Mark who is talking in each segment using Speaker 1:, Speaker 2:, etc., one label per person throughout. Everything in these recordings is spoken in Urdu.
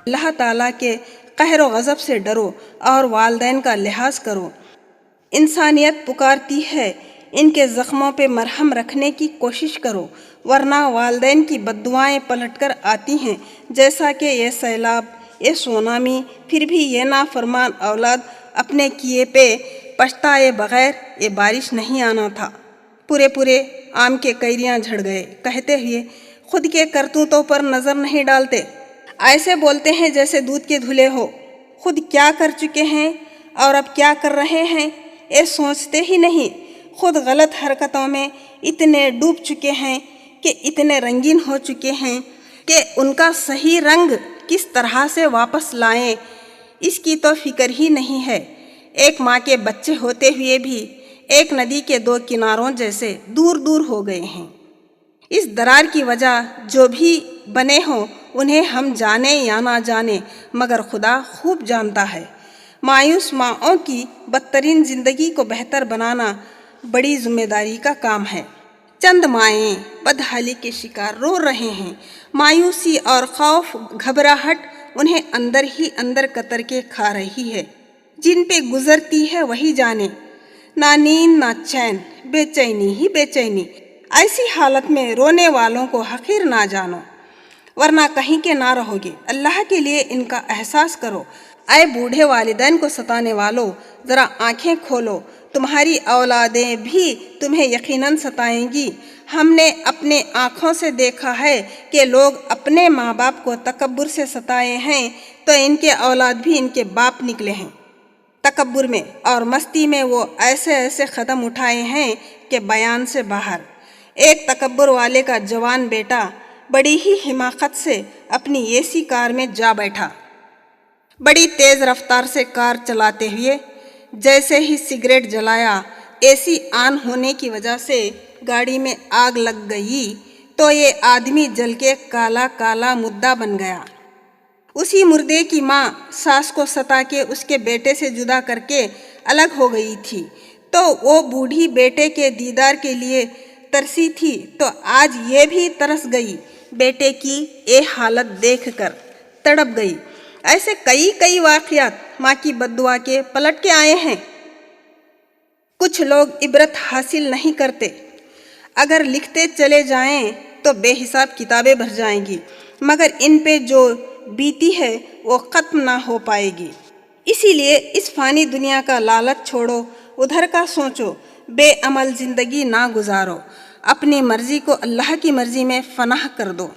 Speaker 1: اللہ تعالیٰ کے قہر و غضب سے ڈرو اور والدین کا لحاظ کرو۔ انسانیت پکارتی ہے، ان کے زخموں پہ مرہم رکھنے کی کوشش کرو، ورنہ والدین کی بددعائیں پلٹ کر آتی ہیں، جیسا کہ یہ سیلاب، یہ سونامی، پھر بھی یہ نافرمان اولاد اپنے کیے پہ پچھتائے بغیر یہ بارش نہیں آنا تھا۔ پورے آم کے کیریاں جھڑ گئے کہتے ہوئے خود کے کرتوتوں پر نظر نہیں ڈالتے، ایسے بولتے ہیں جیسے دودھ کے دھلے ہو۔ خود کیا کر چکے ہیں اور اب کیا کر رہے ہیں یہ سوچتے ہی نہیں۔ خود غلط حرکتوں میں اتنے ڈوب چکے ہیں کہ اتنے رنگین ہو چکے ہیں کہ ان کا صحیح رنگ کس طرح سے واپس لائیں اس کی تو فکر ہی نہیں ہے۔ ایک ماں کے بچے ہوتے ہوئے بھی ایک ندی کے دو کناروں جیسے دور دور ہو گئے ہیں۔ اس درار کی وجہ جو بھی بنے ہوں انہیں ہم جانیں یا نہ جانیں مگر خدا خوب جانتا ہے۔ مایوس ماؤں کی بدترین زندگی کو بہتر بنانا بڑی ذمہ داری کا کام ہے۔ چند مائیں بدحالی کے شکار رو رہے ہیں، مایوسی اور خوف گھبراہٹ انہیں اندر ہی اندر کتر کے کھا رہی ہے۔ جن پہ گزرتی ہے وہی جانے، نہ نیند نہ چین، بے چینی ہی بے چینی۔ ایسی حالت میں رونے والوں کو حقیر نہ جانو، ورنہ کہیں کے نہ رہو گے۔ اللہ کے لیے ان کا احساس کرو۔ اے بوڑھے والدین کو ستانے والو، ذرا آنکھیں کھولو، تمہاری اولادیں بھی تمہیں یقیناً ستائیں گی۔ ہم نے اپنے آنکھوں سے دیکھا ہے کہ لوگ اپنے ماں باپ کو تکبر سے ستائے ہیں تو ان کے اولاد بھی ان کے باپ نکلے ہیں۔ تکبر میں اور مستی میں وہ ایسے قدم اٹھائے ہیں کہ بیان سے باہر۔ ایک تکبر والے کا جوان بیٹا بڑی ہی حماقت سے اپنی ایسی کار میں جا بیٹھا۔ بڑی تیز رفتار سے کار چلاتے ہوئے جیسے ہی سگریٹ جلایا، اے سی آن ہونے کی وجہ سے گاڑی میں آگ لگ گئی تو یہ آدمی جل کے کالا کالا مردہ بن گیا۔ اسی مردے کی ماں ساس کو ستا کے اس کے بیٹے سے جدا کر کے الگ ہو گئی تھی تو وہ بوڑھی بیٹے کے دیدار کے لیے ترسی تھی، تو آج یہ بھی ترس گئی، بیٹے کی یہ حالت دیکھ کر تڑپ گئی۔ ایسے کئی واقعات ماں کی بددعا کے پلٹ کے آئے ہیں۔ کچھ لوگ عبرت حاصل نہیں کرتے، اگر لکھتے چلے جائیں تو بے حساب کتابیں بھر جائیں گی، مگر ان پہ جو بیتی ہے وہ ختم نہ ہو پائے گی۔ اسی لیے اس فانی دنیا کا لالچ چھوڑو، ادھر کا سوچو، بے عمل زندگی نہ گزارو، اپنی مرضی کو اللہ کی مرضی میں فنا کر دو،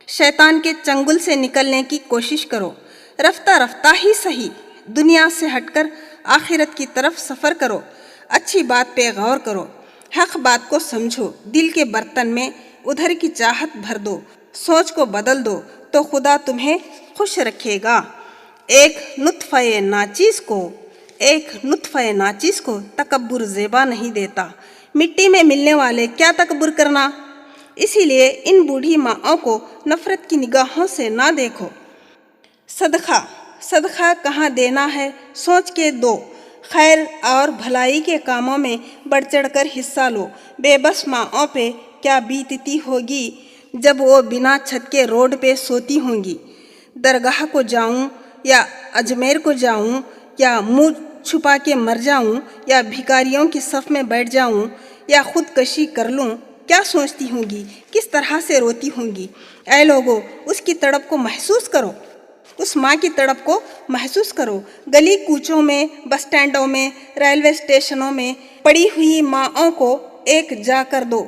Speaker 1: شیطان کے چنگل سے نکلنے کی کوشش کرو، رفتہ ہی صحیح دنیا سے ہٹ کر آخرت کی طرف سفر کرو، اچھی بات پہ غور کرو، حق بات کو سمجھو، دل کے برتن میں ادھر کی چاہت بھر دو، سوچ کو بدل دو تو خدا تمہیں خوش رکھے گا۔ ایک نطفہ ناچیز کو تکبر زیبا نہیں دیتا، مٹی میں ملنے والے کیا تکبر کرنا۔ اسی لیے ان بوڑھی ماؤں کو نفرت کی نگاہوں سے نہ دیکھو۔ صدقہ کہاں دینا ہے سوچ کے دو، خیر اور بھلائی کے کاموں میں بڑھ چڑھ کر حصہ لو۔ بے بس ماؤں پہ کیا بیتتی ہوگی جب وہ بنا چھت کے روڈ پہ سوتی ہوں گی۔ درگاہ کو جاؤں یا اجمیر کو جاؤں یا منہ چھپا کے مر جاؤں یا بھکاریوں کی صف میں بیٹھ جاؤں یا خودکشی کر لوں، کیا سوچتی ہوں گی، کس طرح سے روتی ہوں گی۔ اے لوگو، اس کی تڑپ کو محسوس کرو، اس ماں کی تڑپ کو محسوس کرو۔ گلی کوچوں میں، بس سٹینڈوں میں، ریلوے اسٹیشنوں میں پڑی ہوئی ماؤں کو ایک جا کر دو۔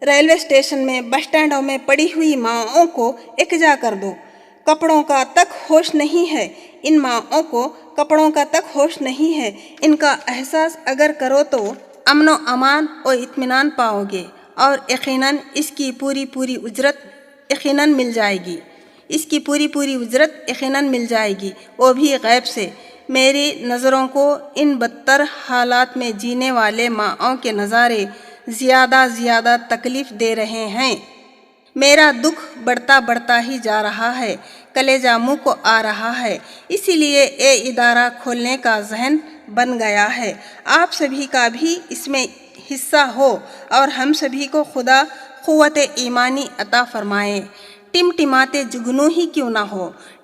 Speaker 1: ریلوے اسٹیشن میں، بس سٹینڈوں میں پڑی ہوئی ماؤں کو ایک جا کر دو۔ کپڑوں کا تک ہوش نہیں ہے ان ماؤں کو، کپڑوں کا تک ہوش نہیں ہے۔ ان کا احساس اگر کرو تو امن و امان و اطمینان پاؤ گے، اور یقیناً اس کی پوری اجرت یقیناً مل جائے گی، اس کی پوری اجرت یقیناً مل جائے گی، وہ بھی غیب سے۔ میری نظروں کو ان بدتر حالات میں جینے والے ماؤں کے نظارے زیادہ تکلیف دے رہے ہیں۔ میرا دکھ بڑھتا ہی جا رہا ہے، کلیجہ منہ کو آ رہا ہے، اسی لیے یہ ادارہ کھولنے کا ذہن بن گیا ہے۔ آپ سبھی کا بھی اس میں حصہ ہو اور ہم سبھی کو خدا قوت ایمانی عطا فرمائے۔ ٹمٹماتے جگنو ہی کیوں نہ ہو،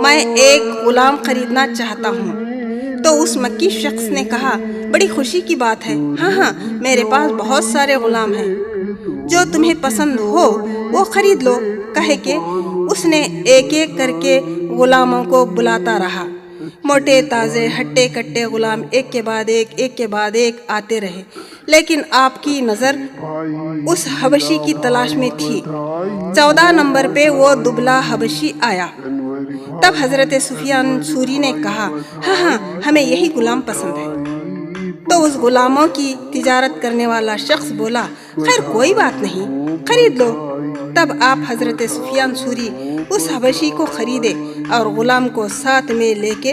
Speaker 1: میں ایک غلام خریدنا چاہتا ہوں۔ تو اس مکی شخص نے کہا، بڑی خوشی کی بات ہے، ہاں میرے پاس بہت سارے غلام ہیں، جو تمہیں پسند ہو وہ خرید لو۔ کہے کہ اس نے ایک ایک کر کے غلاموں کو بلاتا رہا۔ موٹے تازے ہٹے کٹے غلام ایک کے بعد ایک آتے رہے، لیکن آپ کی نظر اس حبشی کی تلاش میں تھی۔ 14 نمبر پہ وہ دبلا حبشی آیا۔ تب حضرت سفیان ثوری نے کہا، ہاں ہمیں یہی غلام پسند ہے۔ تو اس غلاموں کی تجارت کرنے والا شخص بولا، خیر کوئی بات نہیں، خرید لو۔ تب آپ حضرت سفیان ثوری اس حبشی کو خریدے اور غلام کو ساتھ میں لے کے